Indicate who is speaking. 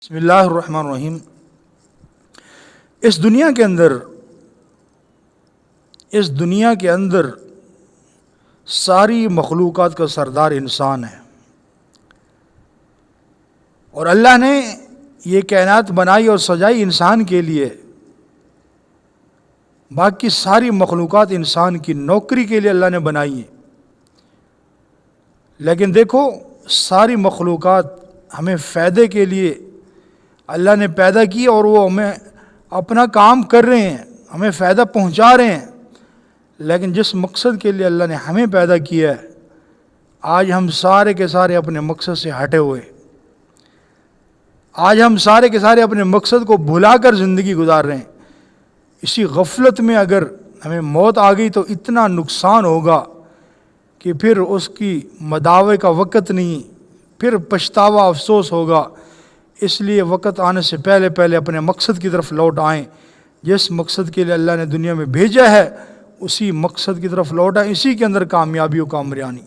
Speaker 1: بسم اللہ الرحمن الرحیم۔ اس دنیا کے اندر ساری مخلوقات کا سردار انسان ہے، اور اللہ نے یہ کائنات بنائی اور سجائی انسان کے لیے۔ باقی ساری مخلوقات انسان کی نوکری کے لیے اللہ نے بنائی ہے، لیکن دیکھو ساری مخلوقات ہمیں فائدے کے لیے اللہ نے پیدا کی، اور وہ ہمیں اپنا کام کر رہے ہیں، ہمیں فائدہ پہنچا رہے ہیں۔ لیکن جس مقصد کے لیے اللہ نے ہمیں پیدا کیا ہے، آج ہم سارے کے سارے اپنے مقصد سے ہٹے ہوئے، آج ہم سارے کے سارے اپنے مقصد کو بھلا کر زندگی گزار رہے ہیں۔ اسی غفلت میں اگر ہمیں موت آ گئی تو اتنا نقصان ہوگا کہ پھر اس کی مداوے کا وقت نہیں، پھر پچھتاوا افسوس ہوگا۔ اس لیے وقت آنے سے پہلے پہلے اپنے مقصد کی طرف لوٹ آئیں۔ جس مقصد کے لیے اللہ نے دنیا میں بھیجا ہے اسی مقصد کی طرف لوٹ آئیں، اسی کے اندر کامیابی و کامرانی۔